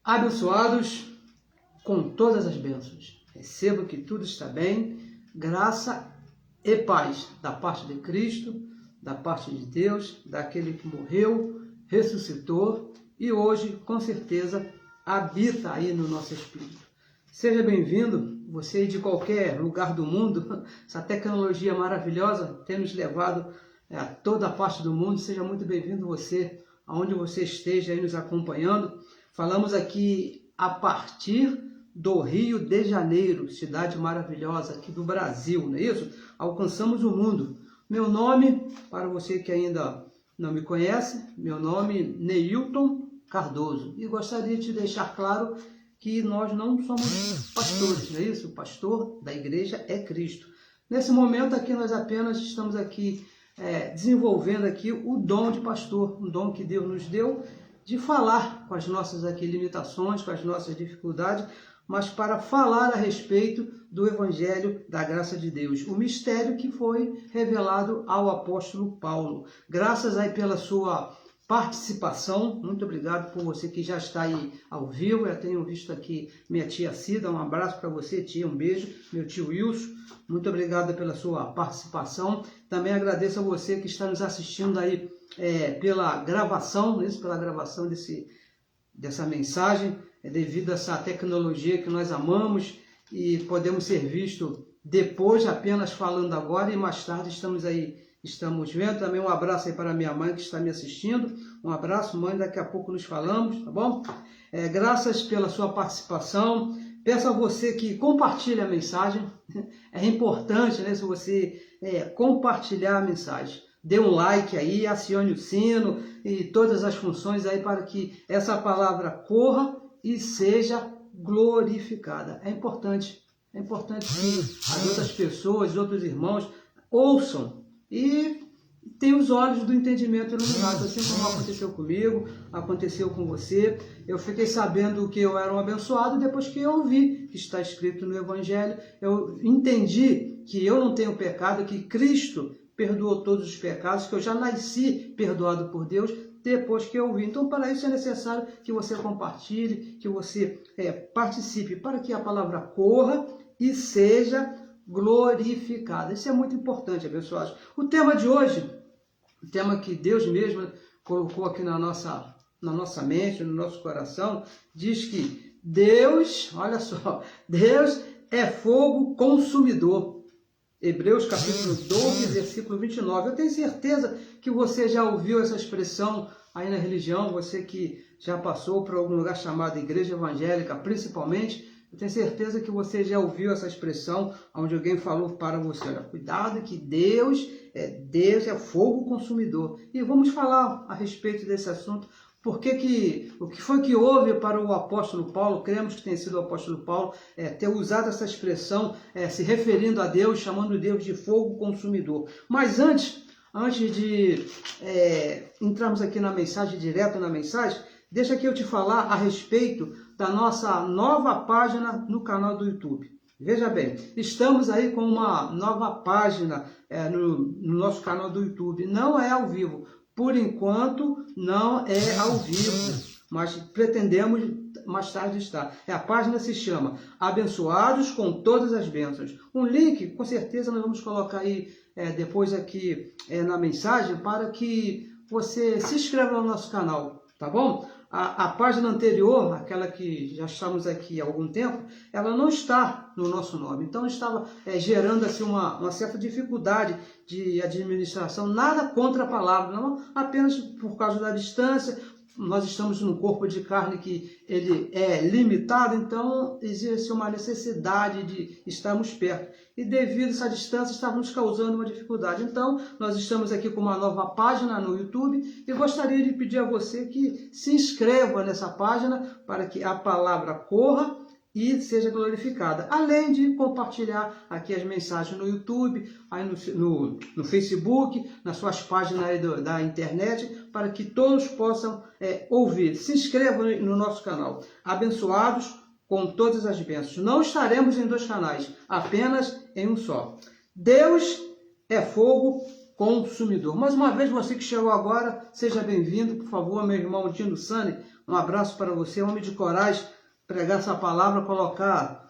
Abençoados com todas as bênçãos. Receba que tudo está bem, graça e paz da parte de Cristo, da parte de Deus, daquele que morreu, ressuscitou e hoje, com certeza, habita aí no nosso espírito. Seja bem-vindo, você de qualquer lugar do mundo. Essa tecnologia maravilhosa tem nos levado a toda a parte do mundo. Seja muito bem-vindo você, aonde você esteja aí nos acompanhando. Falamos aqui a partir do Rio de Janeiro, cidade maravilhosa aqui do Brasil, não é isso? Alcançamos o mundo. Meu nome, para você que ainda não me conhece, meu nome é Neilton Cardoso. E gostaria de deixar claro que nós não somos pastores, não é isso? O pastor da igreja é Cristo. Nesse momento aqui nós apenas estamos aqui desenvolvendo aqui o dom de pastor, um dom que Deus nos deu de falar com as nossas aqui limitações, com as nossas dificuldades, mas para falar a respeito do Evangelho da graça de Deus, o mistério que foi revelado ao apóstolo Paulo. Graças aí pela sua participação, muito obrigado por você que já está aí ao vivo. Eu tenho visto aqui minha tia Cida, um abraço para você, tia, um beijo, meu tio Wilson, muito obrigado pela sua participação. Também agradeço a você que está nos assistindo aí pela gravação, pela gravação dessa mensagem, devido a essa tecnologia que nós amamos e podemos ser vistos depois, apenas falando agora, e mais tarde estamos vendo. Também um abraço aí para minha mãe que está me assistindo. Um abraço, mãe, daqui a pouco nos falamos, tá bom? Graças pela sua participação. Peço a você que compartilhe a mensagem. É importante, né, se você compartilhar a mensagem. Dê um like aí, acione o sino e todas as funções aí para que essa palavra corra e seja glorificada. É importante que as outras pessoas, os outros irmãos ouçam e tenham os olhos do entendimento iluminados, assim como aconteceu comigo, aconteceu com você. Eu fiquei sabendo que eu era um abençoado depois que eu ouvi que está escrito no Evangelho. Eu entendi que eu não tenho pecado, que Cristo perdoou todos os pecados, que eu já nasci perdoado por Deus depois que eu ouvi. Então, para isso é necessário que você compartilhe, que você participe, para que a palavra corra e seja glorificada. Isso é muito importante, abençoados. O tema de hoje, o tema que Deus mesmo colocou aqui na nossa mente, no nosso coração, diz que Deus, olha só, Deus é fogo consumidor. Hebreus capítulo 12, versículo 29. Eu tenho certeza que você já ouviu essa expressão aí na religião, você que já passou por algum lugar chamado igreja evangélica, principalmente, eu tenho certeza que você já ouviu essa expressão, onde alguém falou para você, olha, cuidado que Deus é fogo consumidor. E vamos falar a respeito desse assunto. O que foi que houve para o apóstolo Paulo, cremos que tenha sido o apóstolo Paulo, ter usado essa expressão, se referindo a Deus, chamando Deus de fogo consumidor. Mas antes de entrarmos aqui na mensagem, direto na mensagem, deixa que eu te falar a respeito da nossa nova página no canal do YouTube. Veja bem, estamos aí com uma nova página no nosso canal do YouTube. Não é ao vivo. Por enquanto, não é ao vivo, mas pretendemos mais tarde estar. A página se chama Abençoados com Todas as Bênçãos. Um link, com certeza, nós vamos colocar aí depois aqui na mensagem para que você se inscreva no nosso canal, tá bom? A página anterior, aquela que já estamos aqui há algum tempo, ela não está no nosso nome. Então, estava gerando assim, uma certa dificuldade de administração. Nada contra a palavra, não, apenas por causa da distância. Nós estamos num corpo de carne que ele é limitado, então existe uma necessidade de estarmos perto. E devido a essa distância, estávamos causando uma dificuldade. Então, nós estamos aqui com uma nova página no YouTube e gostaria de pedir a você que se inscreva nessa página para que a palavra corra e seja glorificada. Além de compartilhar aqui as mensagens no YouTube, aí no Facebook, nas suas páginas aí da internet, para que todos possam ouvir. Se inscreva no nosso canal. Abençoados com todas as bênçãos. Não estaremos em dois canais, apenas em um só. Deus é fogo consumidor. Mais uma vez, você que chegou agora, seja bem-vindo, por favor, meu irmão Dino Sani, um abraço para você, homem de coragem, pregar essa palavra, colocar,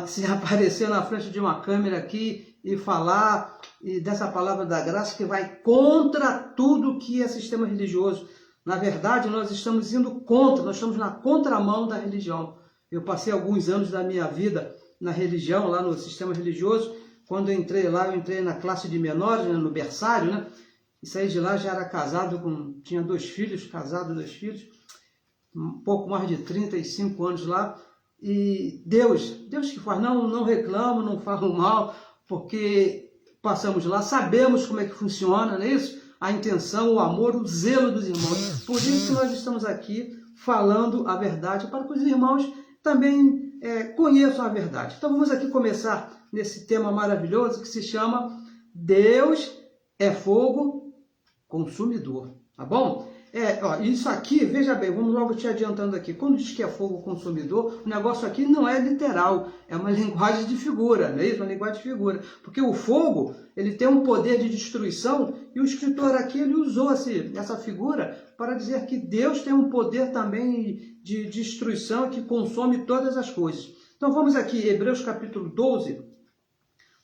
se aparecer na frente de uma câmera aqui e falar e dessa palavra da graça que vai contra tudo que é sistema religioso. Na verdade, nós estamos indo contra, nós estamos na contramão da religião. Eu passei alguns anos da minha vida na religião, lá no sistema religioso. Quando eu entrei lá, eu entrei na classe de menores, né, no berçário, né? E saí de lá, já era casado, tinha 2 filhos, casado, 2 filhos, um pouco mais de 35 anos lá. E Deus que faz, não reclamo, não falo mal, porque passamos lá, sabemos como é que funciona, não é isso? A intenção, o amor, o zelo dos irmãos. Por isso que nós estamos aqui falando a verdade, para que os irmãos também conheçam a verdade. Então vamos aqui começar nesse tema maravilhoso que se chama Deus é fogo consumidor, tá bom? Isso aqui, veja bem, vamos logo te adiantando aqui. Quando diz que é fogo consumidor, o negócio aqui não é literal, é uma linguagem de figura, não é isso? Uma linguagem de figura. Porque o fogo, ele tem um poder de destruição, e o escritor aqui, ele usou essa figura para dizer que Deus tem um poder também de destruição que consome todas as coisas. Então vamos aqui, Hebreus capítulo 12,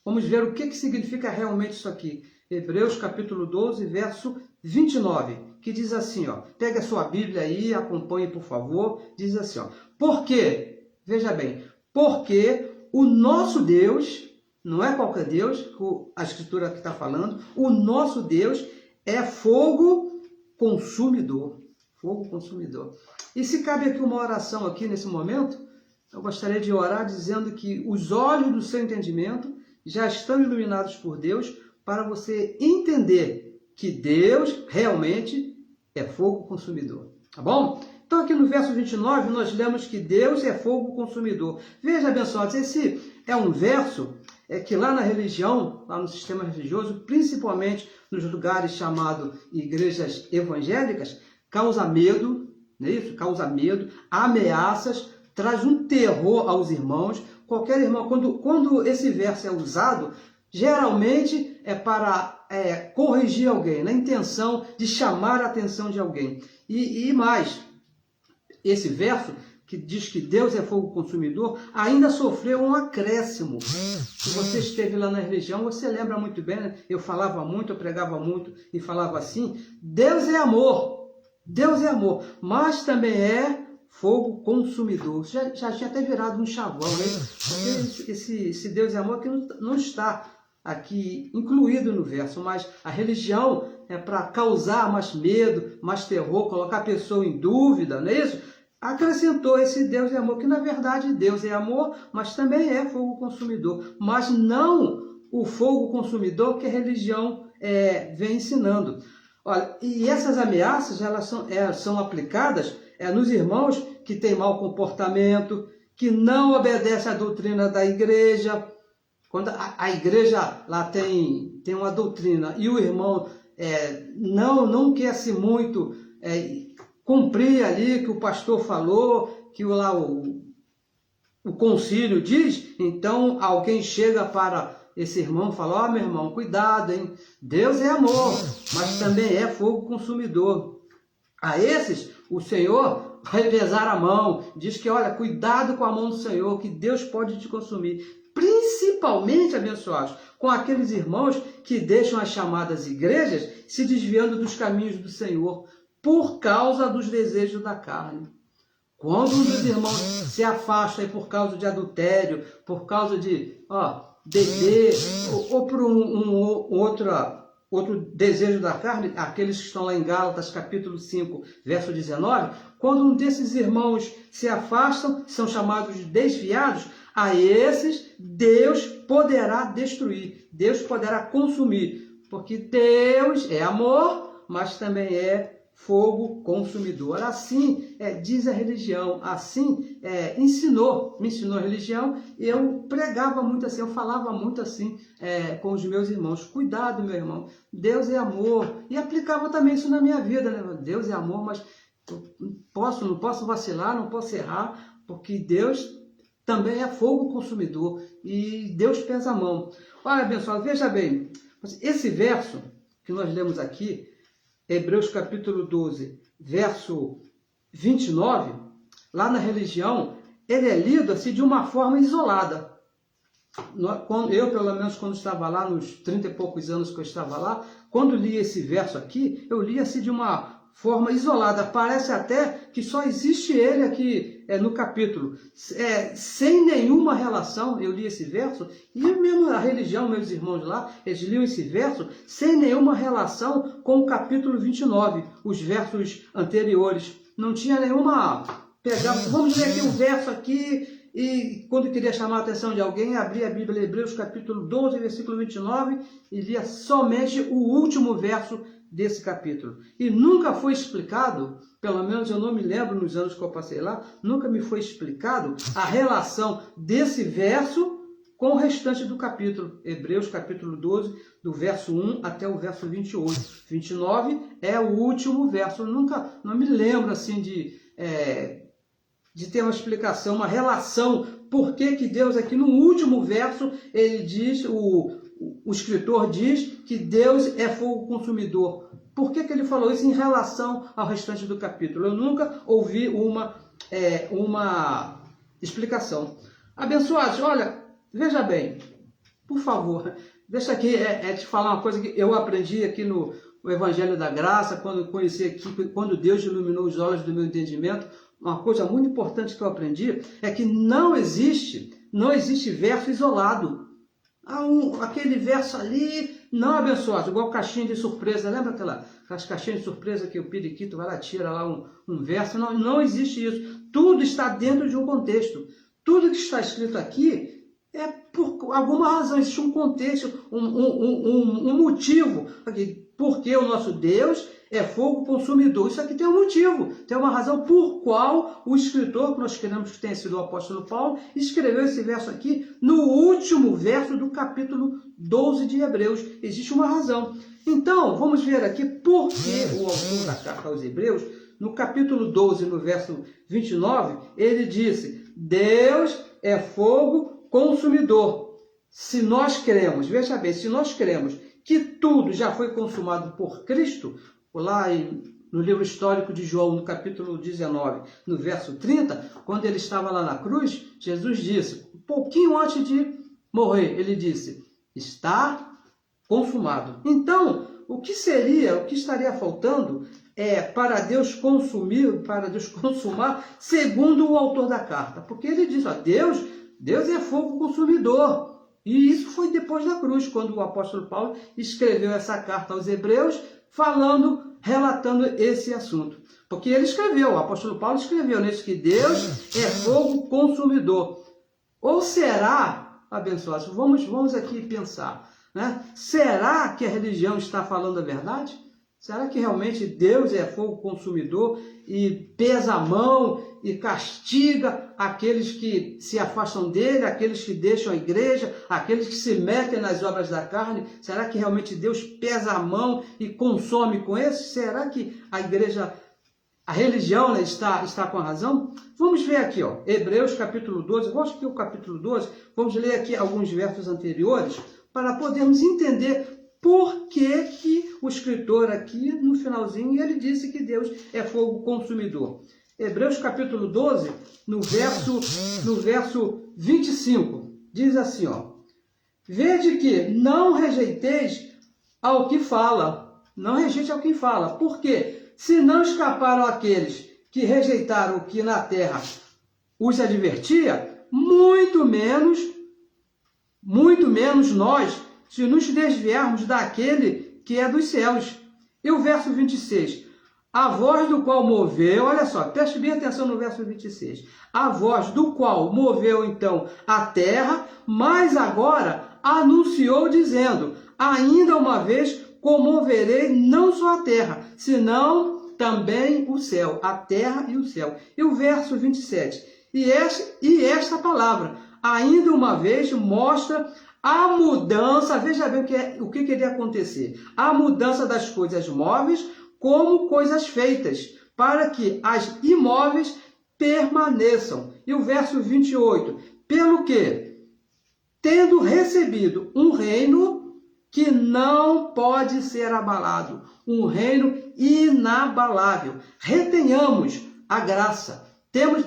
vamos ver o que significa realmente isso aqui. Hebreus capítulo 12, verso 29, que diz assim, ó, pega a sua Bíblia aí, acompanhe por favor, diz assim, ó, porque, veja bem, porque o nosso Deus, não é qualquer Deus, a escritura aqui está falando, o nosso Deus é fogo consumidor, fogo consumidor. E se cabe aqui uma oração aqui nesse momento, eu gostaria de orar dizendo que os olhos do seu entendimento já estão iluminados por Deus para você entender que Deus realmente é fogo consumidor, tá bom? Então aqui no verso 29 nós lemos que Deus é fogo consumidor. Veja, abençoados, esse é um verso que lá na religião, lá no sistema religioso, principalmente nos lugares chamados igrejas evangélicas, causa medo, não é isso? Causa medo, ameaças, traz um terror aos irmãos. Qualquer irmão, quando esse verso é usado, geralmente é para corrigir alguém, na intenção de chamar a atenção de alguém. E mais, esse verso que diz que Deus é fogo consumidor, ainda sofreu um acréscimo. Se você esteve lá na religião, você lembra muito bem, né? Eu falava muito, eu pregava muito e falava assim, Deus é amor, mas também é fogo consumidor. Já tinha até virado um chavão, né? Porque esse Deus é amor que não está aqui incluído no verso, mas a religião é para causar mais medo, mais terror, colocar a pessoa em dúvida, não é isso? Acrescentou esse Deus é amor, que na verdade Deus é amor, mas também é fogo consumidor, mas não o fogo consumidor que a religião vem ensinando. Olha, e essas ameaças elas são aplicadas nos irmãos que têm mau comportamento, que não obedecem à doutrina da igreja. Quando a igreja lá tem uma doutrina e o irmão não quer-se muito cumprir ali que o pastor falou, que lá o concílio diz, então alguém chega para esse irmão e fala, meu irmão, cuidado, hein? Deus é amor, mas também é fogo consumidor. A esses, o Senhor vai pesar a mão, diz que, olha, cuidado com a mão do Senhor, que Deus pode te consumir. Principalmente, abençoados, com aqueles irmãos que deixam as chamadas igrejas se desviando dos caminhos do Senhor por causa dos desejos da carne. Quando um dos irmãos se afasta por causa de adultério, por causa de beber, ou por outro desejo da carne, aqueles que estão lá em Gálatas, capítulo 5, verso 19, quando um desses irmãos se afastam, são chamados de desviados, a esses Deus poderá destruir, Deus poderá consumir, porque Deus é amor, mas também é fogo consumidor. Assim diz a religião, assim me ensinou a religião, e eu pregava muito assim, eu falava muito assim com os meus irmãos, cuidado meu irmão, Deus é amor, e aplicava também isso na minha vida, né? Deus é amor, mas eu não posso vacilar, não posso errar, porque Deus também é fogo consumidor, e Deus pesa a mão. Olha, abençoado, veja bem, Mas esse verso que nós lemos aqui, Hebreus capítulo 12, verso 29, lá na religião, ele é lido assim de uma forma isolada. Eu, pelo menos, quando estava lá, nos 30 e poucos anos que eu estava lá, quando li esse verso aqui, eu li assim de uma forma isolada. Parece até que só existe ele aqui no capítulo. Sem nenhuma relação, eu li esse verso, e mesmo a religião, meus irmãos lá, eles liam esse verso sem nenhuma relação com o capítulo 29, os versos anteriores. Não tinha nenhuma... Vamos ler aqui um verso aqui... E quando queria chamar a atenção de alguém, abria a Bíblia, Hebreus capítulo 12, versículo 29, e lia somente o último verso desse capítulo. E nunca foi explicado, pelo menos eu não me lembro nos anos que eu passei lá, nunca me foi explicado a relação desse verso com o restante do capítulo. Hebreus capítulo 12, do verso 1 até o verso 28. 29 é o último verso. Eu não me lembro assim de ter uma explicação, uma relação, por que Deus aqui no último verso, ele diz, o escritor diz que Deus é fogo consumidor. Por que ele falou isso em relação ao restante do capítulo? Eu nunca ouvi uma explicação. Abençoados, olha, veja bem, por favor, deixa aqui te falar uma coisa que eu aprendi aqui no Evangelho da Graça, quando conheci aqui, quando Deus iluminou os olhos do meu entendimento. Uma coisa muito importante que eu aprendi é que não existe verso isolado. Aquele verso ali, não abençoado, igual caixinha de surpresa. Lembra aquelas caixinhas de surpresa que o periquito vai lá, tira lá um verso? Não existe isso. Tudo está dentro de um contexto. Tudo que está escrito aqui é por alguma razão. Existe um contexto, um motivo. Porque o nosso Deus é fogo consumidor. Isso aqui tem um motivo, tem uma razão por qual o escritor, que nós queremos que tenha sido o apóstolo Paulo, escreveu esse verso aqui no último verso do capítulo 12 de Hebreus. Existe uma razão. Então, vamos ver aqui por que o autor da carta aos Hebreus, no capítulo 12, no verso 29, ele disse: Deus é fogo consumidor. Se nós cremos, veja bem, se nós cremos que tudo já foi consumado por Cristo, lá no livro histórico de João, no capítulo 19, no verso 30, quando ele estava lá na cruz, Jesus disse, um pouquinho antes de morrer, ele disse, está consumado. Então, o que estaria faltando para Deus consumar, segundo o autor da carta? Porque ele diz, Deus é fogo consumidor. E isso foi depois da cruz, quando o apóstolo Paulo escreveu essa carta aos Hebreus, relatando esse assunto. Porque o apóstolo Paulo escreveu nisso, que Deus é fogo consumidor. Ou será, abençoados, vamos aqui pensar, né? Será que a religião está falando a verdade? Será que realmente Deus é fogo consumidor e pesa a mão e castiga aqueles que se afastam dele, aqueles que deixam a igreja, aqueles que se metem nas obras da carne? Será que realmente Deus pesa a mão e consome com esses? Será que a religião, né, está com a razão? Vamos ver aqui, Hebreus capítulo 12, eu acho que o capítulo 12, vamos ler aqui alguns versos anteriores para podermos entender por que o escritor aqui, no finalzinho, ele disse que Deus é fogo consumidor. Hebreus capítulo 12, no verso 25, diz assim, Vede que não rejeiteis ao que fala. Não rejeite ao que fala. Por quê? Se não escaparam aqueles que rejeitaram o que na terra os advertia, muito menos nós, se nos desviarmos daquele que é dos céus. E o verso 26, a voz do qual moveu, olha só, preste bem atenção no verso 26, a voz do qual moveu então a terra, mas agora anunciou dizendo, ainda uma vez comoverei não só a terra, senão também o céu, a terra e o céu. E o verso 27, e esta palavra, ainda uma vez, mostra a mudança, veja bem o que iria acontecer, a mudança das coisas móveis como coisas feitas, para que as imóveis permaneçam. E o verso 28, pelo que, tendo recebido um reino, que não pode ser abalado, um reino inabalável. Retenhamos a graça,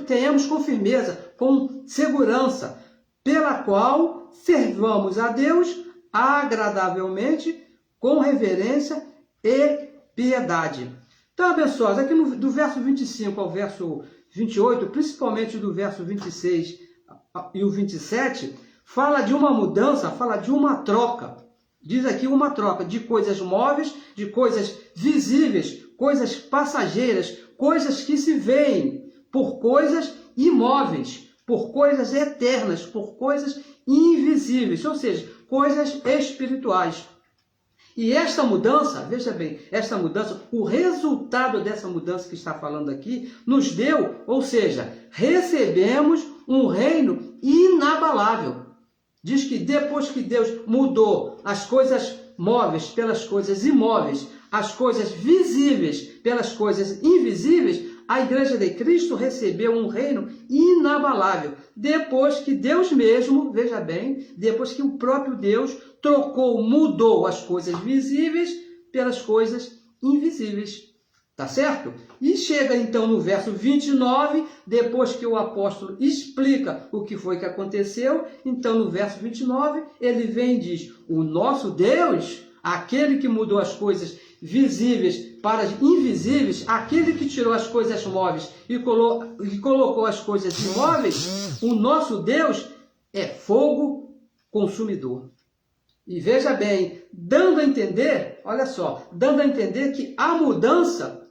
tenhamos com firmeza, com segurança, pela qual servamos a Deus agradavelmente, com reverência e piedade. Então, abençoados, aqui do verso 25 ao verso 28, principalmente do verso 26 e o 27, fala de uma mudança, fala de uma troca. Diz aqui uma troca de coisas móveis, de coisas visíveis, coisas passageiras, coisas que se veem, por coisas imóveis, por coisas eternas, por coisas invisíveis, ou seja, coisas espirituais. E esta mudança, veja bem, esta mudança, o resultado dessa mudança que está falando aqui, nos deu, ou seja, recebemos um reino inabalável. Diz que depois que Deus mudou as coisas móveis pelas coisas imóveis, as coisas visíveis pelas coisas invisíveis, a Igreja de Cristo recebeu um reino inabalável. Depois que Deus mesmo, veja bem, depois que o próprio Deus mudou as coisas visíveis pelas coisas invisíveis. Tá certo? E chega então no verso 29, depois que o apóstolo explica o que foi que aconteceu, então no verso 29 ele vem e diz: o nosso Deus, aquele que mudou as coisas visíveis para as invisíveis, aquele que tirou as coisas móveis e colocou as coisas imóveis, o nosso Deus é fogo consumidor. E veja bem, dando a entender, olha só, dando a entender que a mudança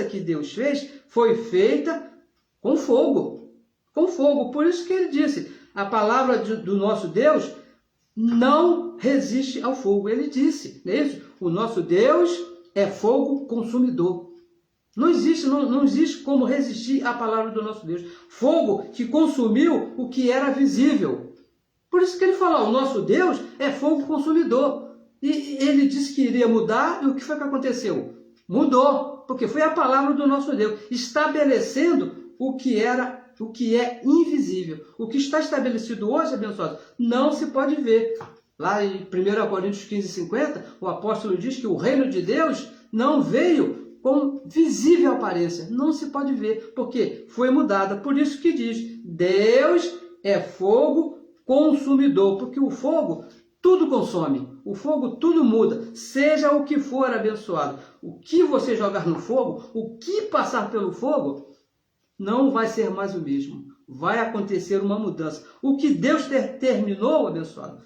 que Deus fez foi feita com fogo. Com fogo. Por isso que ele disse, a palavra do nosso Deus não resiste ao fogo. Ele disse, não é isso? O nosso Deus é fogo consumidor. Não existe como resistir à palavra do nosso Deus. Fogo que consumiu o que era visível. Por isso que ele falou, o nosso Deus é fogo consumidor. E ele disse que iria mudar, e o que foi que aconteceu? Mudou, porque foi a palavra do nosso Deus, estabelecendo o que é invisível. O que está estabelecido hoje, abençoado, não se pode ver. Lá em 1 Coríntios 15:50, o apóstolo diz que o reino de Deus não veio com visível aparência. Não se pode ver, porque foi mudada. Por isso que diz, Deus é fogo consumidor, porque o fogo tudo consome, o fogo tudo muda, seja o que for, abençoado. O que você jogar no fogo, o que passar pelo fogo, não vai ser mais o mesmo. Vai acontecer uma mudança. O que Deus terminou, abençoado,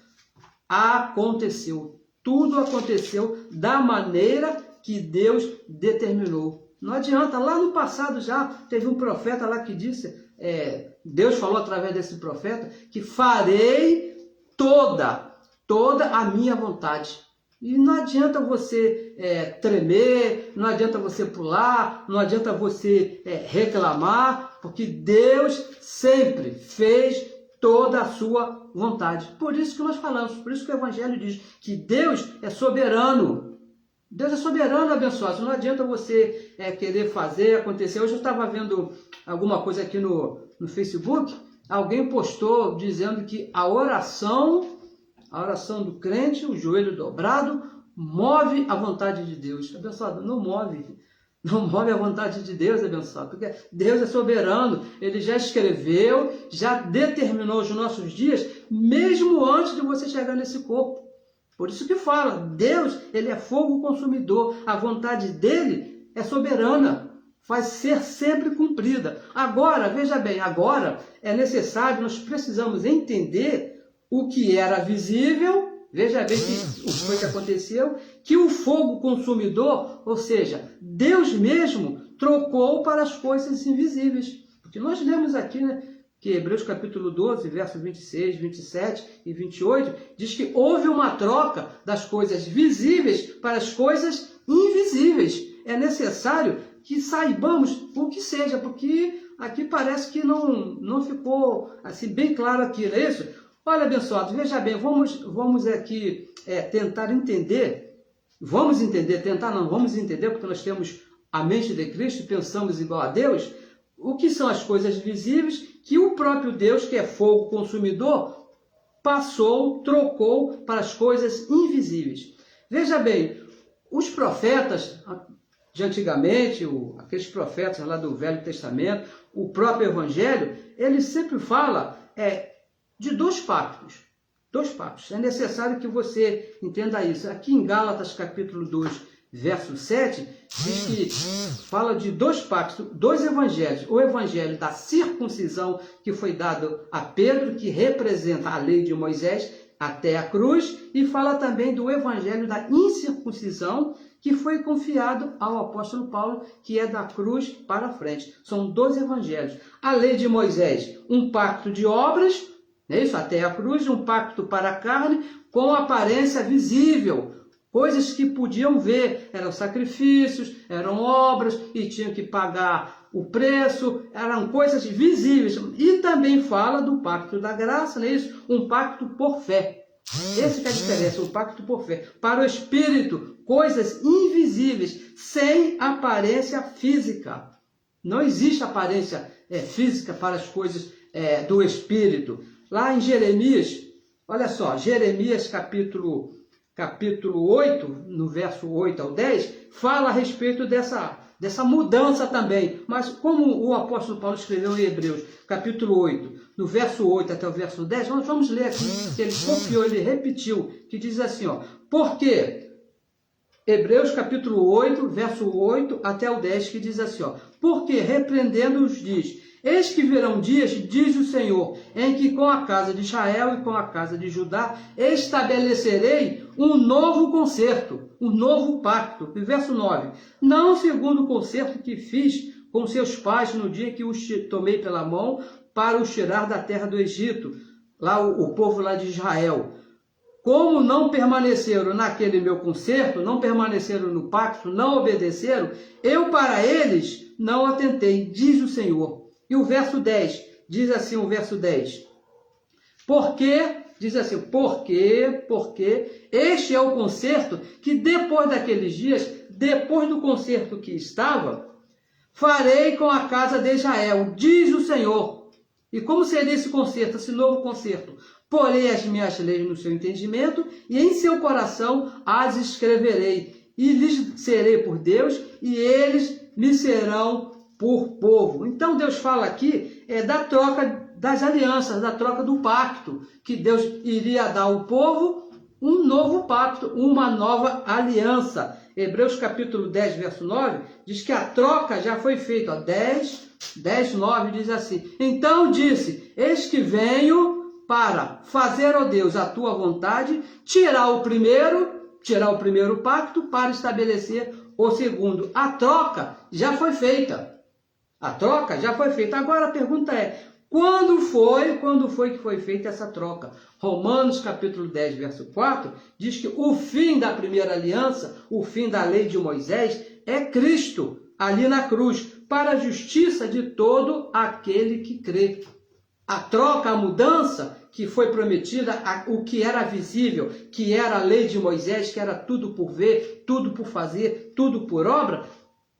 aconteceu. Tudo aconteceu da maneira que Deus determinou. Não adianta, lá no passado já teve um profeta lá que disse, Deus falou através desse profeta, que farei toda a minha vontade. E não adianta você tremer, não adianta você pular, não adianta você reclamar, porque Deus sempre fez toda a sua vontade. Por isso que nós falamos, por isso que o Evangelho diz que Deus é soberano. Deus é soberano, abençoado. Não adianta você querer fazer acontecer. Hoje eu estava vendo alguma coisa aqui no Facebook, alguém postou dizendo que a oração do crente, o joelho dobrado, move a vontade de Deus. Abençoado, não move a vontade de Deus, abençoado, porque Deus é soberano, Ele já escreveu, já determinou os nossos dias, mesmo antes de você chegar nesse corpo. Por isso que fala, Deus, Ele é fogo consumidor, a vontade dEle é soberana, vai ser sempre cumprida. Agora, veja bem, agora é necessário, nós precisamos entender o que era visível, veja bem o que foi que aconteceu, que o fogo consumidor, ou seja, Deus mesmo trocou para as coisas invisíveis. Porque nós lemos aqui, que Hebreus capítulo 12, verso 26, 27 e 28, diz que houve uma troca das coisas visíveis para as coisas invisíveis. É necessário que saibamos o que seja, porque aqui parece que não ficou assim bem claro aqui, não é isso? Olha, abençoado, veja bem, vamos aqui tentar entender, vamos entender, porque nós temos a mente de Cristo e pensamos igual a Deus, o que são as coisas visíveis que o próprio Deus, que é fogo consumidor, trocou para as coisas invisíveis. Veja bem, os profetas de antigamente, aqueles profetas lá do Velho Testamento, o próprio Evangelho, ele sempre fala de dois pactos. Dois pactos. É necessário que você entenda isso. Aqui em Gálatas capítulo 2, verso 7, diz que fala de dois pactos, dois evangelhos. O evangelho da circuncisão, que foi dado a Pedro, que representa a lei de Moisés até a cruz, e fala também do evangelho da incircuncisão, que foi confiado ao apóstolo Paulo, que é da cruz para frente. São dois evangelhos. A lei de Moisés, um pacto de obras, não é isso? Até a cruz, um pacto para a carne, com aparência visível. Coisas que podiam ver, eram sacrifícios, eram obras, e tinham que pagar o preço, eram coisas visíveis. E também fala do pacto da graça, não é isso? Um pacto por fé. Essa que é a diferença, um pacto por fé. Para o Espírito, coisas invisíveis, sem aparência física. Não existe aparência física para as coisas do Espírito. Lá em Jeremias, olha só, Jeremias capítulo 8, no verso 8 ao 10, fala a respeito dessa mudança também. Mas como o apóstolo Paulo escreveu em Hebreus, capítulo 8, no verso 8 até o verso 10, nós vamos ler aqui, que ele copiou, ele repetiu, que diz assim, ó, porque, Hebreus capítulo 8, verso 8 até o 10, que diz assim, ó, porque repreendendo-os diz, eis que virão dias, diz o Senhor, em que com a casa de Israel e com a casa de Judá estabelecerei um novo concerto, um novo pacto. E verso 9, não segundo o concerto que fiz com seus pais no dia que os tomei pela mão para os tirar da terra do Egito, lá o povo lá de Israel. Como não permaneceram naquele meu concerto, não permaneceram no pacto, não obedeceram, eu para eles não atentei, diz o Senhor. E o verso 10, diz assim o verso 10, porque este é o concerto que depois daqueles dias, depois do concerto que estava, farei com a casa de Israel, diz o Senhor. E como seria esse concerto, esse novo concerto? Porei as minhas leis no seu entendimento e em seu coração as escreverei. E lhes serei por Deus e eles me serão por povo. Então Deus fala aqui da troca das alianças, da troca do pacto, que Deus iria dar ao povo um novo pacto, uma nova aliança. Hebreus capítulo 10, verso 9, diz que a troca já foi feita. Ó, 10, 9 diz assim, então disse, eis que venho para fazer, ó Deus, a tua vontade, tirar o primeiro pacto para estabelecer o segundo. A troca já foi feita. A troca já foi feita. Agora a pergunta é, quando foi que foi feita essa troca? Romanos capítulo 10, verso 4, diz que o fim da primeira aliança, o fim da lei de Moisés, é Cristo, ali na cruz, para a justiça de todo aquele que crê. A troca, a mudança que foi prometida, o que era visível, que era a lei de Moisés, que era tudo por ver, tudo por fazer, tudo por obra,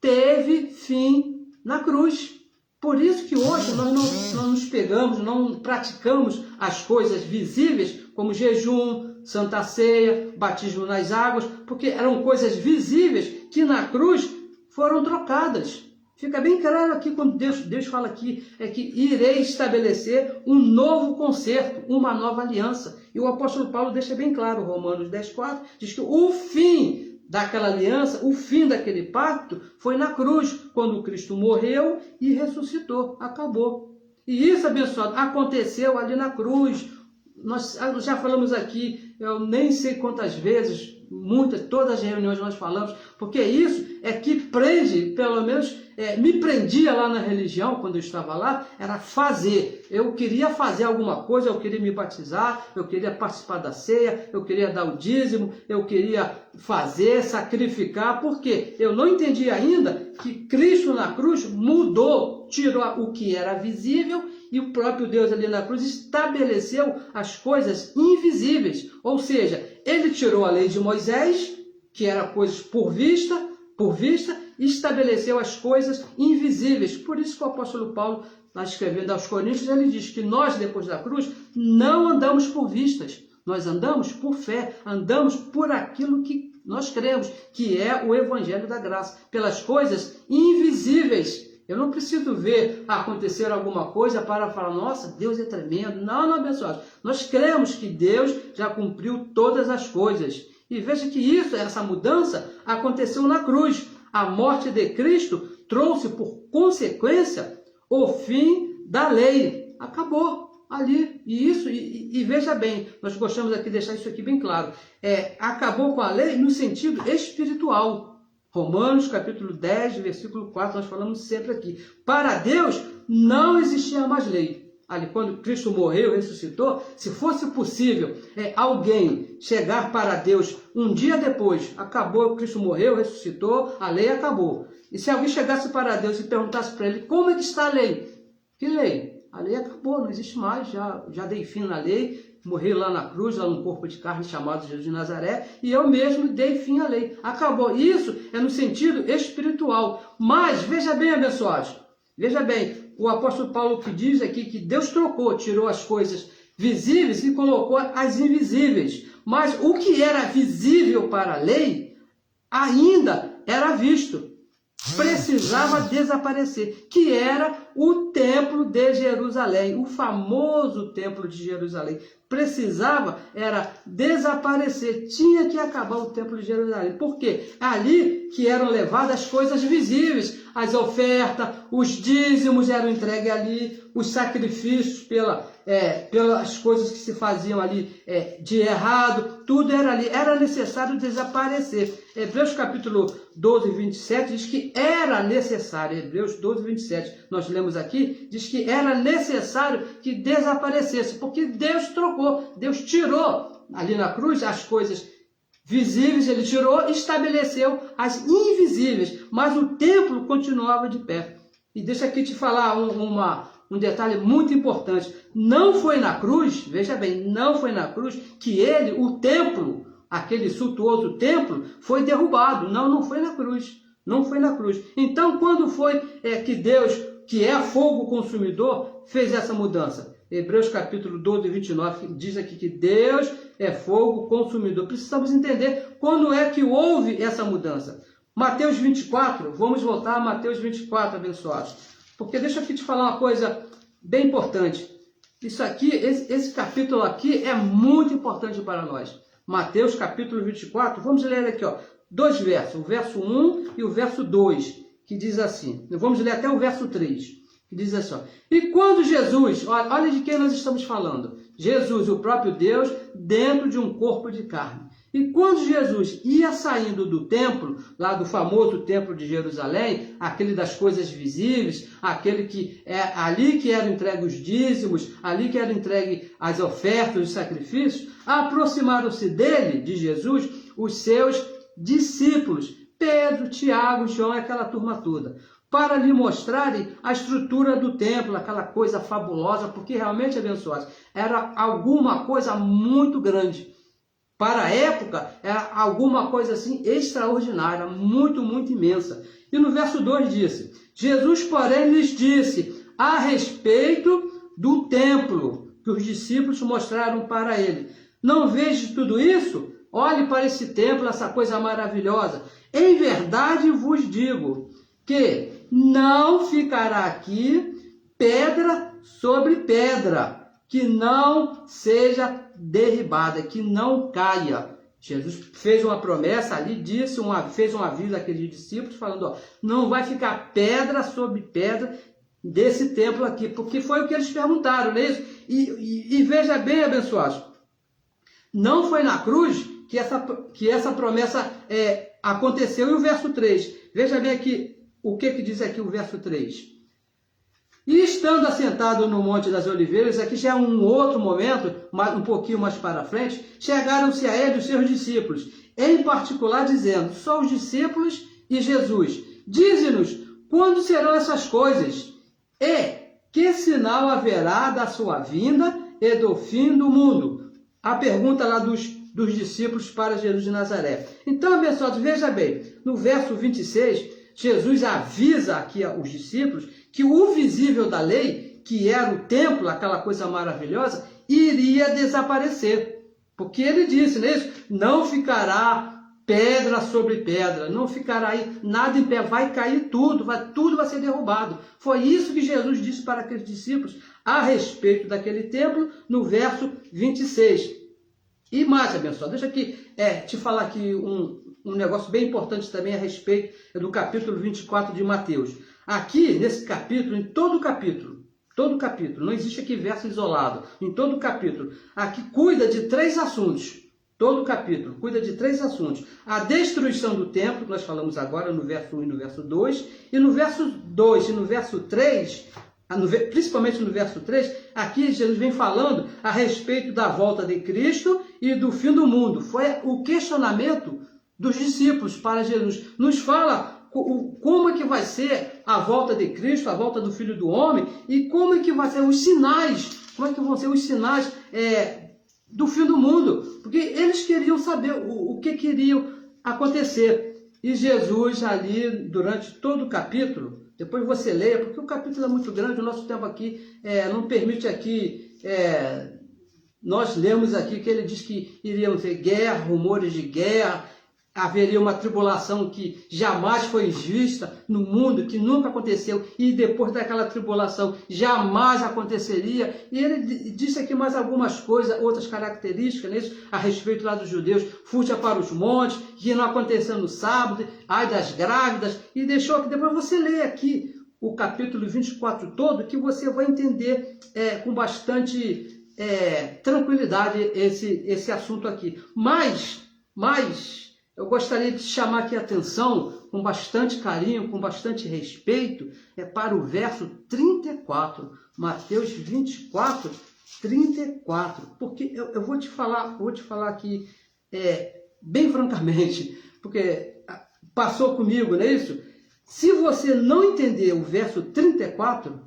teve fim na cruz. Por isso que hoje nós não nos pegamos, não praticamos as coisas visíveis, como jejum, santa ceia, batismo nas águas, porque eram coisas visíveis que na cruz foram trocadas. Fica bem claro aqui quando Deus fala aqui, que irei estabelecer um novo concerto, uma nova aliança. E o apóstolo Paulo deixa bem claro, Romanos 10,4, diz que o fim daquela aliança, o fim daquele pacto, foi na cruz, quando Cristo morreu e ressuscitou. Acabou. E isso, abençoado, aconteceu ali na cruz. Nós já falamos aqui, eu nem sei quantas vezes, todas as reuniões nós falamos, porque isso é que prende, pelo menos me prendia lá na religião, quando eu estava lá, era fazer. Eu queria fazer alguma coisa, eu queria me batizar, eu queria participar da ceia, eu queria dar o dízimo, eu queria fazer, sacrificar, porque eu não entendi ainda que Cristo na cruz mudou, tirou o que era visível e o próprio Deus ali na cruz estabeleceu as coisas invisíveis. Ou seja, ele tirou a lei de Moisés, que era coisas por vista, estabeleceu as coisas invisíveis. Por isso que o apóstolo Paulo, escrevendo aos Coríntios, ele diz que nós, depois da cruz, não andamos por vistas, nós andamos por fé, andamos por aquilo que nós cremos, que é o Evangelho da Graça, pelas coisas invisíveis. Eu não preciso ver acontecer alguma coisa para falar, nossa, Deus é tremendo. Não, abençoados. Nós cremos que Deus já cumpriu todas as coisas. E veja que essa mudança aconteceu na cruz. A morte de Cristo trouxe por consequência o fim da lei. Acabou ali. E veja bem, nós gostamos aqui de deixar isso aqui bem claro. Acabou com a lei no sentido espiritual. Romanos capítulo 10, versículo 4, nós falamos sempre aqui. Para Deus não existia mais lei. Ali, quando Cristo morreu, ressuscitou, se fosse possível alguém chegar para Deus um dia depois, acabou, Cristo morreu, ressuscitou, a lei acabou. E se alguém chegasse para Deus e perguntasse para ele, como é que está a lei? Que lei? A lei acabou, não existe mais, já dei fim na lei, morri lá na cruz, lá num corpo de carne chamado Jesus de Nazaré, e eu mesmo dei fim à lei. Acabou. Isso é no sentido espiritual. Mas, veja bem, abençoados, veja bem, o apóstolo Paulo que diz aqui que Deus tirou as coisas visíveis e colocou as invisíveis. Mas o que era visível para a lei, ainda era visto. Precisava desaparecer, que era o templo de Jerusalém, o famoso templo de Jerusalém. Precisava desaparecer, tinha que acabar o templo de Jerusalém. Por quê? Ali que eram levadas as coisas visíveis, as ofertas, os dízimos eram entregues ali, os sacrifícios pelas coisas que se faziam ali de errado, tudo era ali, era necessário desaparecer. Hebreus capítulo 12, 27 diz que era necessário, Hebreus 12, 27, nós lemos aqui, diz que era necessário que desaparecesse, porque Deus trocou, Deus tirou ali na cruz as coisas visíveis, ele tirou e estabeleceu as invisíveis, mas o templo continuava de pé. E deixa aqui te falar um detalhe muito importante. Não foi na cruz, veja bem, não foi na cruz que o templo, aquele suntuoso templo, foi derrubado. Não foi na cruz. Não foi na cruz. Então, quando foi que Deus, que é fogo consumidor, fez essa mudança? Hebreus capítulo 12, 29, diz aqui que Deus é fogo consumidor. Precisamos entender quando é que houve essa mudança. Mateus 24, vamos voltar a Mateus 24, abençoados. Porque deixa eu aqui te falar uma coisa bem importante. Isso aqui, esse capítulo aqui é muito importante para nós. Mateus capítulo 24, vamos ler aqui, dois versos, o verso 1 e o verso 2, que diz assim. Vamos ler até o verso 3. Que diz assim, e quando Jesus, olha de quem nós estamos falando, Jesus, o próprio Deus, dentro de um corpo de carne. E quando Jesus ia saindo do templo, lá do famoso templo de Jerusalém, aquele das coisas visíveis, aquele que ali que eram entregues os dízimos, ali que eram entregues as ofertas, os sacrifícios, aproximaram-se dele, de Jesus, os seus discípulos, Pedro, Tiago, João e aquela turma toda, para lhe mostrarem a estrutura do templo, aquela coisa fabulosa, porque realmente, abençoados, era alguma coisa muito grande. Para a época, era alguma coisa assim extraordinária, muito, muito imensa. E no verso 2 disse, Jesus, porém, lhes disse a respeito do templo que os discípulos mostraram para ele. Não vejo tudo isso? Olhe para esse templo, essa coisa maravilhosa. Em verdade vos digo que não ficará aqui pedra sobre pedra, que não seja derribada, que não caia. Jesus fez uma promessa ali, fez um aviso àqueles discípulos, falando, não vai ficar pedra sobre pedra desse templo aqui, porque foi o que eles perguntaram, não é isso? E veja bem, abençoados, não foi na cruz que essa promessa aconteceu. E o verso 3, veja bem aqui, o que diz aqui o verso 3? E estando assentado no Monte das Oliveiras, aqui já é um outro momento, um pouquinho mais para frente, chegaram-se a ele os seus discípulos, em particular dizendo, só os discípulos e Jesus, dize-nos, quando serão essas coisas? E que sinal haverá da sua vinda e do fim do mundo? A pergunta lá dos discípulos para Jesus de Nazaré. Então, abençoados, veja bem, no verso 26, Jesus avisa aqui aos discípulos que o visível da lei, que era o templo, aquela coisa maravilhosa, iria desaparecer. Porque ele disse, não é isso? Não ficará pedra sobre pedra, não ficará aí nada em pé, vai cair tudo, tudo vai ser derrubado. Foi isso que Jesus disse para aqueles discípulos a respeito daquele templo, no verso 26. E mais, abençoado, deixa aqui te falar aqui um negócio bem importante também a respeito do capítulo 24 de Mateus. Aqui, nesse capítulo, em todo o capítulo, não existe aqui verso isolado, em todo o capítulo, aqui cuida de 3 assuntos. Todo o capítulo cuida de 3 assuntos. A destruição do templo, que nós falamos agora no verso 1 e no verso 2, e no verso 2 e no verso 3, principalmente no verso 3, aqui Jesus vem falando a respeito da volta de Cristo e do fim do mundo. Foi o questionamento dos discípulos para Jesus. Nos fala como é que vai ser a volta de Cristo, a volta do Filho do Homem, e como é que vai ser os sinais, como é que vão ser os sinais do fim do mundo, porque eles queriam saber o que queriam acontecer. E Jesus ali, durante todo o capítulo, depois você leia, porque o capítulo é muito grande, o nosso tempo aqui não permite aqui, nós lemos aqui que ele diz que iriam ter guerra, rumores de guerra, haveria uma tribulação que jamais foi vista no mundo, que nunca aconteceu, e depois daquela tribulação jamais aconteceria. E ele disse aqui mais algumas coisas, outras características, né, a respeito lá dos judeus: fuja para os montes, que não aconteceu no sábado, ai das grávidas, e deixou que depois você lê aqui o capítulo 24 todo, que você vai entender com bastante tranquilidade esse assunto aqui. Mas eu gostaria de chamar aqui a atenção, com bastante carinho, com bastante respeito, para o verso 34, Mateus 24, 34, porque eu vou te falar aqui bem francamente, porque passou comigo, não é isso? Se você não entender o verso 34,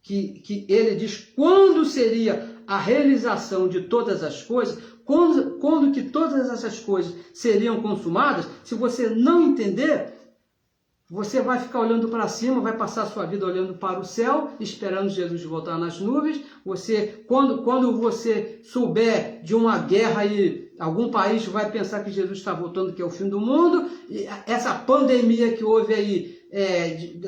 que ele diz quando seria a realização de todas as coisas, quando que todas essas coisas seriam consumadas, se você não entender, você vai ficar olhando para cima, vai passar a sua vida olhando para o céu, esperando Jesus voltar nas nuvens. Quando você souber de uma guerra e algum país vai pensar que Jesus está voltando, que é o fim do mundo, e essa pandemia que houve aí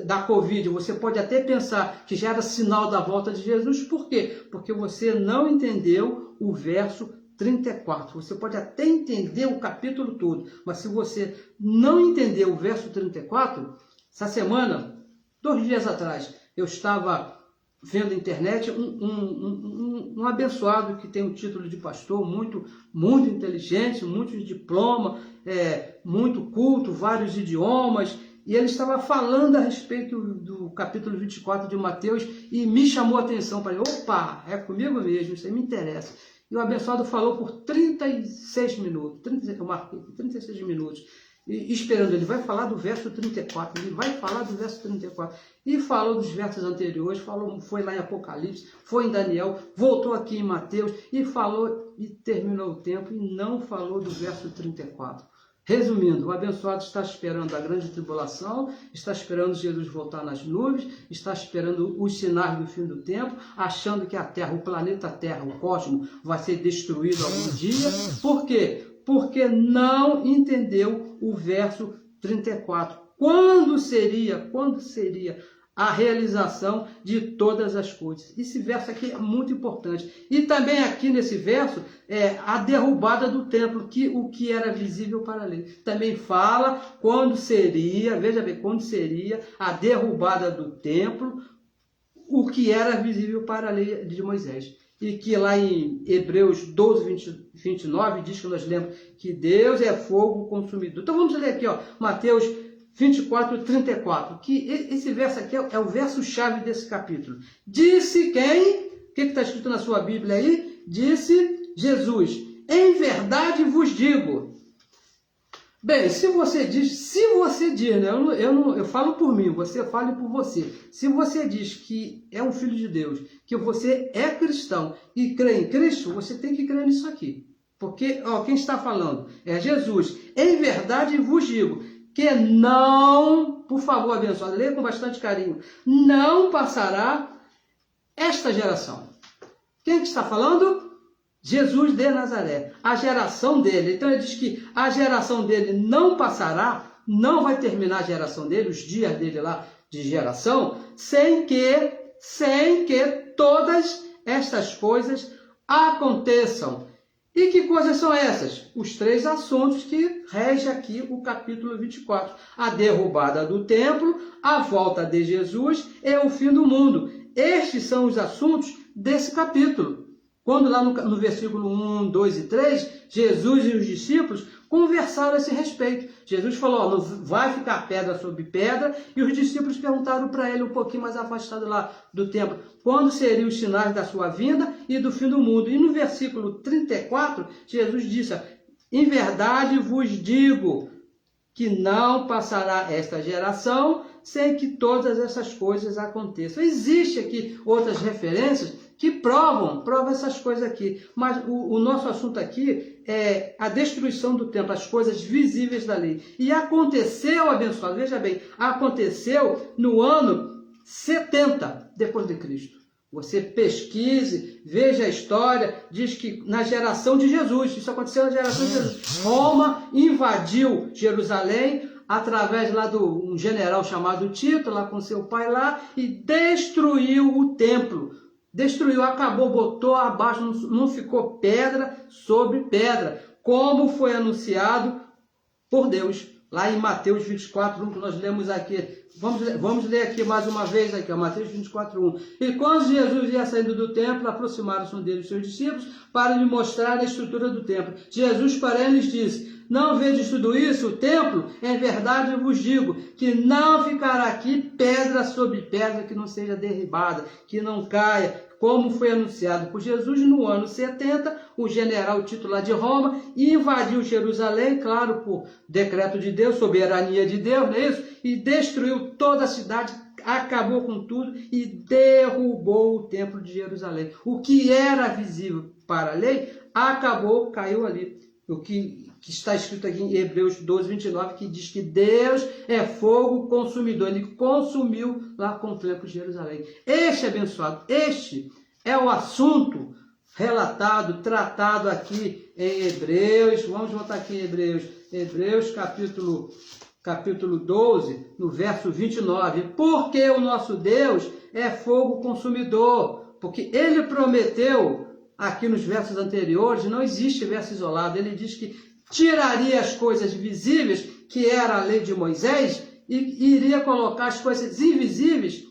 da Covid, você pode até pensar que já era sinal da volta de Jesus. Por quê? Porque você não entendeu o verso 34. Você pode até entender o capítulo todo, mas se você não entender o verso 34, essa semana, 2 dias atrás, eu estava vendo na internet um abençoado que tem o título de pastor, muito inteligente, muito diploma, muito culto, vários idiomas, e ele estava falando a respeito do capítulo 24 de Mateus e me chamou a atenção para ele. Opa, é comigo mesmo, isso aí me interessa. E o abençoado falou por 36 minutos, eu marquei 36 minutos, e esperando. Ele vai falar do verso 34, ele vai falar do verso 34, e falou dos versos anteriores, foi lá em Apocalipse, foi em Daniel, voltou aqui em Mateus, e falou, e terminou o tempo, e não falou do verso 34. Resumindo, o abençoado está esperando a grande tribulação, está esperando Jesus voltar nas nuvens, está esperando os sinais do fim do tempo, achando que a Terra, o planeta Terra, o cosmos, vai ser destruído algum dia. Por quê? Porque não entendeu o verso 34. Quando seria a realização de todas as coisas? Esse verso aqui é muito importante. E também aqui nesse verso, a derrubada do templo, o que era visível para a lei. Também fala quando seria, veja bem, quando seria a derrubada do templo, o que era visível para a lei de Moisés. E que lá em Hebreus 12, 29, diz que nós lemos que Deus é fogo consumidor. Então vamos ler aqui, Mateus 24, 34, que esse verso aqui é o verso-chave desse capítulo. Disse quem? O que está escrito na sua Bíblia aí? Disse Jesus: em verdade vos digo. Bem, se você diz, né? Eu falo por mim, você fale por você. Se você diz que é um filho de Deus, que você é cristão e crê em Cristo, você tem que crer nisso aqui. Porque, quem está falando é Jesus. Em verdade vos digo que não por favor, abençoado, leia com bastante carinho. Não passará esta geração. Quem que está falando? Jesus de Nazaré, a geração dele. Então ele diz que a geração dele não passará, não vai terminar a geração dele, os dias dele lá de geração, sem que todas estas coisas aconteçam. E que coisas são essas? Os 3 assuntos que rege aqui o capítulo 24. A derrubada do templo, a volta de Jesus e o fim do mundo. Estes são os assuntos desse capítulo. Quando lá no versículo 1, 2 e 3, Jesus e os discípulos conversaram a esse respeito. Jesus falou, não vai ficar pedra sobre pedra, e os discípulos perguntaram para ele, um pouquinho mais afastado lá do templo, quando seriam os sinais da sua vinda e do fim do mundo. E no versículo 34, Jesus disse, em verdade vos digo que não passará esta geração sem que todas essas coisas aconteçam. Existem aqui outras referências que provam essas coisas aqui. Mas o nosso assunto aqui é a destruição do templo, as coisas visíveis da lei. E aconteceu, abençoado, veja bem, aconteceu no ano 70 depois de Cristo. Você pesquise, veja a história, diz que na geração de Jesus, isso aconteceu na geração de Jesus. Roma invadiu Jerusalém, através lá de um general chamado Tito, lá com seu pai lá, e destruiu o templo. Destruiu, acabou, botou abaixo, não ficou pedra sobre pedra, como foi anunciado por Deus, lá em Mateus 24, 1, que nós lemos aqui. Vamos ler aqui mais uma vez, aqui, Mateus 24, 1. E quando Jesus ia saindo do templo, aproximaram-se um deles, seus discípulos, para lhe mostrar a estrutura do templo. Jesus, para eles, disse, não vedes tudo isso? O templo, em verdade eu vos digo, que não ficará aqui pedra sobre pedra que não seja derribada, que não caia, como foi anunciado por Jesus no ano 70, o general titular de Roma invadiu Jerusalém, claro, por decreto de Deus, soberania de Deus, não é isso? E destruiu toda a cidade, acabou com tudo e derrubou o templo de Jerusalém. O que era visível para a lei, acabou, caiu ali. O que está escrito aqui em Hebreus 12, 29, que diz que Deus é fogo consumidor. Ele consumiu lá com o templo de Jerusalém. Este, abençoado, este é o assunto relatado, tratado aqui em Hebreus. Vamos voltar aqui em Hebreus. Hebreus capítulo 12, no verso 29. Porque o nosso Deus é fogo consumidor. Porque ele prometeu, aqui nos versos anteriores, não existe verso isolado, ele diz que tiraria as coisas visíveis, que era a lei de Moisés, e iria colocar as coisas invisíveis,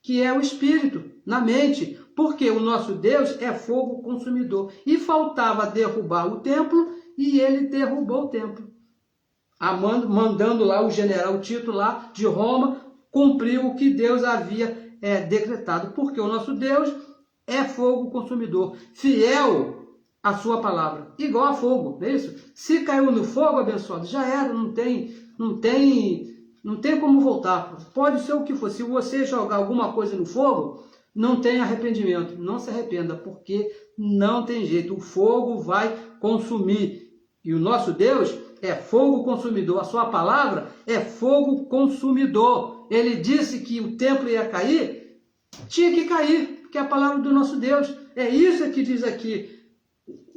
que é o Espírito, na mente, porque o nosso Deus é fogo consumidor. E faltava derrubar o templo, e ele derrubou o templo. Mandando lá o general Tito, lá de Roma, cumprir o que Deus havia decretado, porque o nosso Deus é fogo consumidor, fiel à sua palavra, igual a fogo, não é isso? Se caiu no fogo, abençoado, já era, não tem como voltar. Pode ser o que for. Se você jogar alguma coisa no fogo, não tem arrependimento, não se arrependa, porque não tem jeito, o fogo vai consumir. E o nosso Deus é fogo consumidor, a sua palavra é fogo consumidor. Ele disse que o templo ia cair, tinha que cair, porque é a palavra do nosso Deus. É isso que diz aqui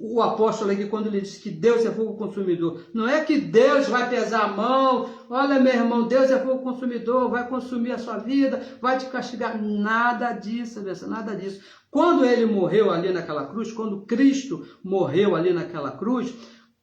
o apóstolo aqui, quando ele diz que Deus é fogo consumidor. Não é que Deus vai pesar a mão, olha meu irmão, Deus é fogo consumidor, vai consumir a sua vida, vai te castigar. Nada disso, nada disso. Quando ele morreu ali naquela cruz, quando Cristo morreu ali naquela cruz,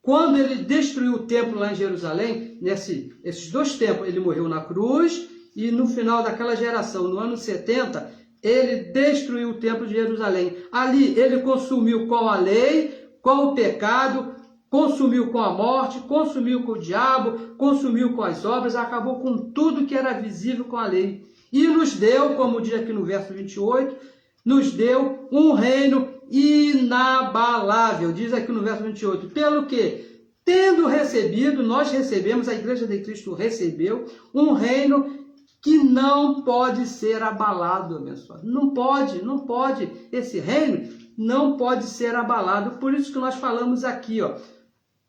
quando ele destruiu o templo lá em Jerusalém, esses 2 templos, ele morreu na cruz, e no final daquela geração, no ano 70, ele destruiu o templo de Jerusalém. Ali ele consumiu com a lei, com o pecado, consumiu com a morte, consumiu com o diabo, consumiu com as obras, acabou com tudo que era visível com a lei. E nos deu, como diz aqui no verso 28, nos deu um reino inabalável, diz aqui no verso 28, pelo que, tendo recebido, nós recebemos, a igreja de Cristo recebeu, um reino que não pode ser abalado, abençoado. Não pode, esse reino não pode ser abalado. Por isso que nós falamos aqui, ó,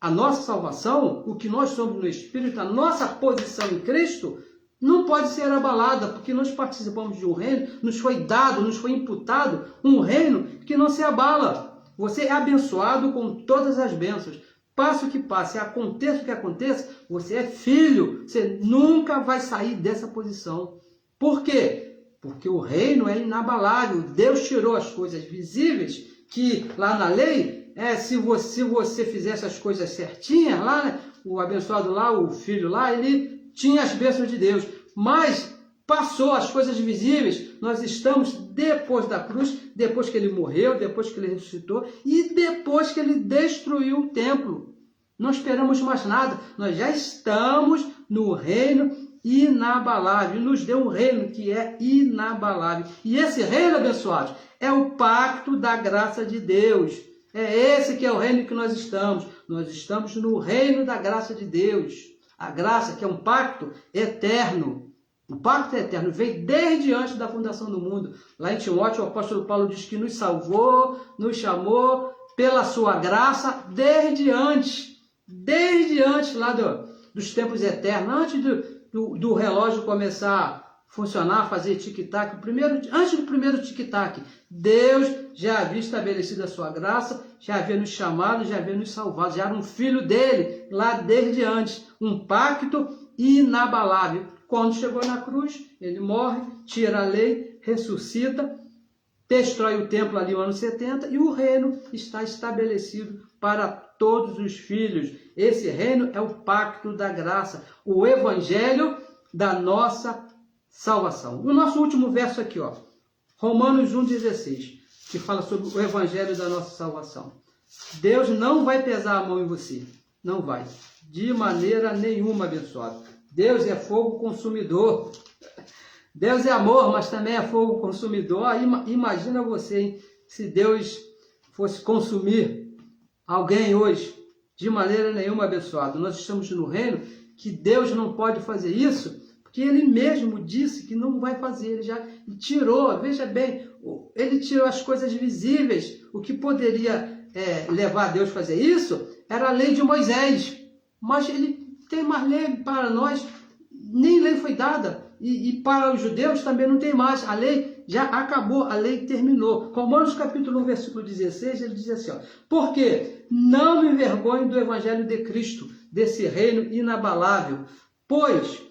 a nossa salvação, o que nós somos no Espírito, a nossa posição em Cristo, não pode ser abalada, porque nós participamos de um reino, nos foi dado, nos foi imputado um reino que não se abala. Você é abençoado com todas as bênçãos. Passe o que passe, aconteça o que aconteça, você é filho, você nunca vai sair dessa posição. Por quê? Porque o reino é inabalável. Deus tirou as coisas visíveis, que lá na lei, se você fizesse as coisas certinhas, lá, né, o abençoado lá, o filho lá, ele tinha as bênçãos de Deus. Mas passou as coisas visíveis, nós estamos depois da cruz, depois que ele morreu, depois que ele ressuscitou e depois que ele destruiu o templo. Não esperamos mais nada, nós já estamos no reino inabalável, nos deu um reino que é inabalável. E esse reino, abençoados, é o pacto da graça de Deus. É esse que é o reino que nós estamos no reino da graça de Deus. A graça, que é um pacto eterno. O pacto eterno veio desde antes da fundação do mundo. Lá em Timóteo, o apóstolo Paulo diz que nos salvou, nos chamou pela sua graça desde antes lá dos tempos eternos, antes do relógio começar a funcionar, fazer tic-tac, antes do primeiro tic-tac, Deus já havia estabelecido a sua graça, já havia nos chamado, já havia nos salvado, já era um filho dele lá desde antes, um pacto inabalável. Quando chegou na cruz, ele morre, tira a lei, ressuscita, destrói o templo ali no ano 70 e o reino está estabelecido para todos os filhos. Esse reino é o pacto da graça, o evangelho da nossa salvação. O nosso último verso aqui, Romanos 1,16, que fala sobre o evangelho da nossa salvação. Deus não vai pesar a mão em você, não vai, de maneira nenhuma, abençoado. Deus é fogo consumidor. Deus é amor, mas também é fogo consumidor. Imagina você, hein, se Deus fosse consumir alguém hoje. De maneira nenhuma, abençoado. Nós estamos no reino que Deus não pode fazer isso, porque Ele mesmo disse que não vai fazer. Ele já tirou, veja bem, Ele tirou as coisas visíveis. O que poderia levar Deus a fazer isso era a lei de Moisés. Mas Ele tem mais lei para nós, nem lei foi dada. E para os judeus também não tem mais. A lei já acabou, a lei terminou. Romanos capítulo 1, versículo 16, ele diz assim, porque não me envergonho do evangelho de Cristo, desse reino inabalável, pois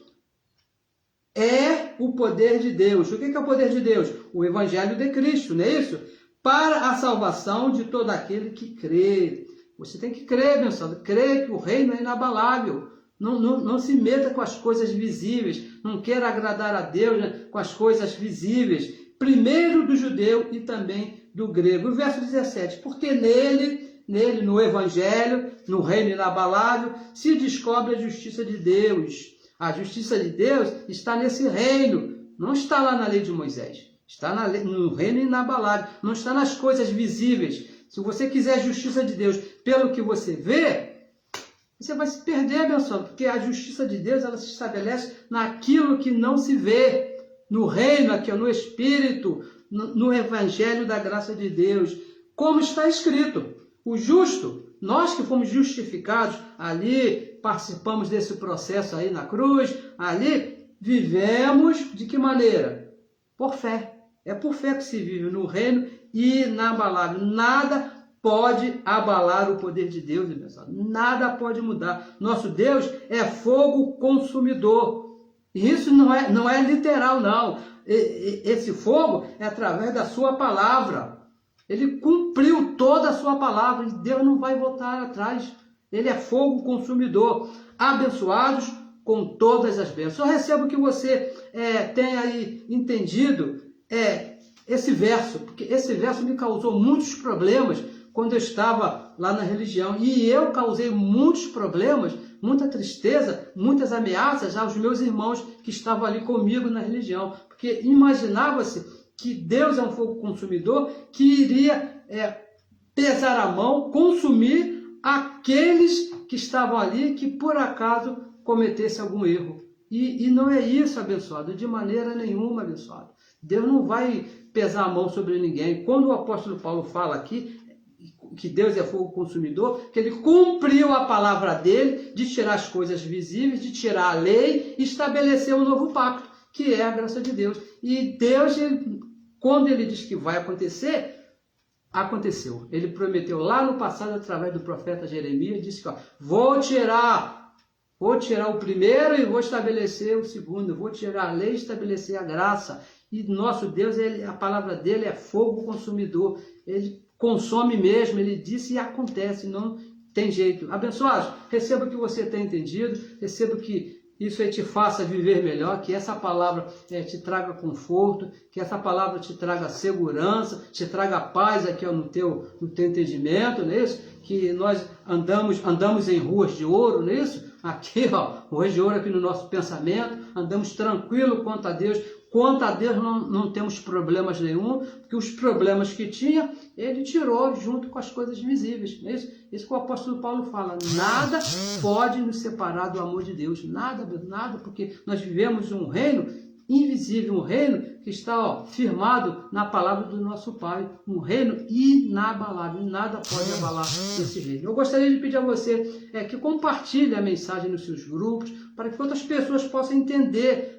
é o poder de Deus. O que é o poder de Deus? O evangelho de Cristo, não é isso? Para a salvação de todo aquele que crê. Você tem que crer, meu santo, crer que o reino é inabalável. Não se meta com as coisas visíveis, não queira agradar a Deus, né, com as coisas visíveis, primeiro do judeu e também do grego. O verso 17, porque nele, no evangelho, no reino inabalável, se descobre a justiça de Deus. A justiça de Deus está nesse reino, não está lá na lei de Moisés, está no reino inabalável, não está nas coisas visíveis. Se você quiser a justiça de Deus pelo que você vê, você vai se perder, abençoado, porque a justiça de Deus ela se estabelece naquilo que não se vê, no reino, aqui, no Espírito, no Evangelho da graça de Deus. Como está escrito, o justo, nós que fomos justificados, ali participamos desse processo aí na cruz, ali vivemos de que maneira? Por fé. É por fé que se vive no reino inabalável. Nada pode abalar o poder de Deus, pessoal. Nada pode mudar. Nosso Deus é fogo consumidor. E isso não é literal, não. Esse fogo é através da sua palavra. Ele cumpriu toda a sua palavra e Deus não vai voltar atrás. Ele é fogo consumidor. Abençoados com todas as bênçãos. Só recebo que você tenha aí entendido esse verso, porque esse verso me causou muitos problemas quando eu estava lá na religião. E eu causei muitos problemas, muita tristeza, muitas ameaças aos meus irmãos que estavam ali comigo na religião. Porque imaginava-se que Deus é um fogo consumidor que iria pesar a mão, consumir aqueles que estavam ali que por acaso cometessem algum erro. E não é isso, abençoado, de maneira nenhuma, abençoado. Deus não vai pesar a mão sobre ninguém. Quando o apóstolo Paulo fala aqui, que Deus é fogo consumidor, que ele cumpriu a palavra dele de tirar as coisas visíveis, de tirar a lei e estabelecer um novo pacto, que é a graça de Deus. E Deus, quando ele diz que vai acontecer, aconteceu. Ele prometeu lá no passado, através do profeta Jeremias, disse que vou tirar o primeiro e vou estabelecer o segundo, vou tirar a lei e estabelecer a graça. E nosso Deus, a palavra dele é fogo consumidor, ele consome mesmo, ele disse e acontece, não tem jeito. Abençoados, receba o que você tem entendido, receba que isso aí te faça viver melhor, que essa palavra te traga conforto, que essa palavra te traga segurança, te traga paz aqui no teu entendimento, não é isso? Que nós andamos em ruas de ouro, não é isso? Aqui, ruas de ouro aqui no nosso pensamento, andamos tranquilo quanto a Deus. Quanto a Deus não temos problemas nenhum, porque os problemas que tinha, ele tirou junto com as coisas visíveis. Não é isso? Isso que o apóstolo Paulo fala. Nada pode nos separar do amor de Deus. Nada, porque nós vivemos um reino invisível, um reino que está firmado na palavra do nosso Pai. Um reino inabalável. Nada pode abalar esse reino. Eu gostaria de pedir a você que compartilhe a mensagem nos seus grupos, para que outras pessoas possam entender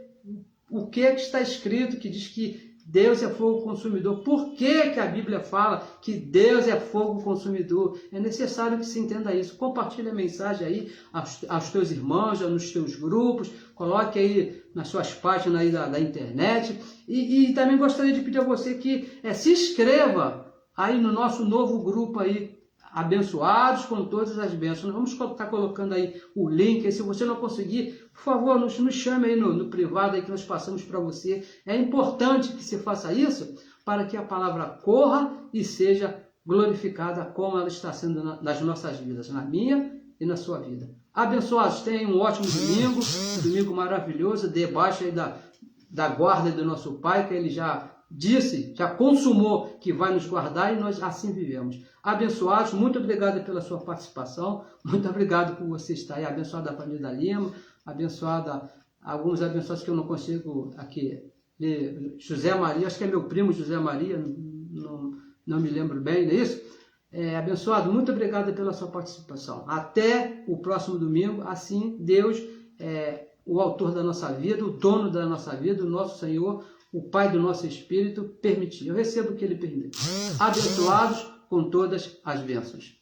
o que está escrito, que diz que Deus é fogo consumidor. Por que a Bíblia fala que Deus é fogo consumidor? É necessário que se entenda isso. Compartilhe a mensagem aí aos teus irmãos, nos teus grupos, coloque aí nas suas páginas aí da internet. E também gostaria de pedir a você que se inscreva aí no nosso novo grupo aí, Abençoados com Todas as Bênçãos. Nós vamos estar colocando aí o link, e se você não conseguir, por favor, nos chame aí no privado aí que nós passamos para você. É importante que se faça isso para que a palavra corra e seja glorificada como ela está sendo nas nossas vidas, na minha e na sua vida. Abençoados, tenham um ótimo domingo, um domingo maravilhoso, debaixo aí da guarda do nosso Pai, que ele já disse, já consumou que vai nos guardar, e nós assim vivemos. Abençoados, muito obrigado pela sua participação, muito obrigado por você estar aí, abençoada a família da Lima, abençoada, alguns abençoados que eu não consigo aqui ler, José Maria, acho que é meu primo José Maria, não me lembro bem, não é isso? Abençoado, muito obrigado pela sua participação. Até o próximo domingo, assim Deus, o autor da nossa vida, o dono da nossa vida, o nosso Senhor, o Pai do nosso Espírito, permitir. Eu recebo o que Ele permite. Abençoados com todas as bênçãos.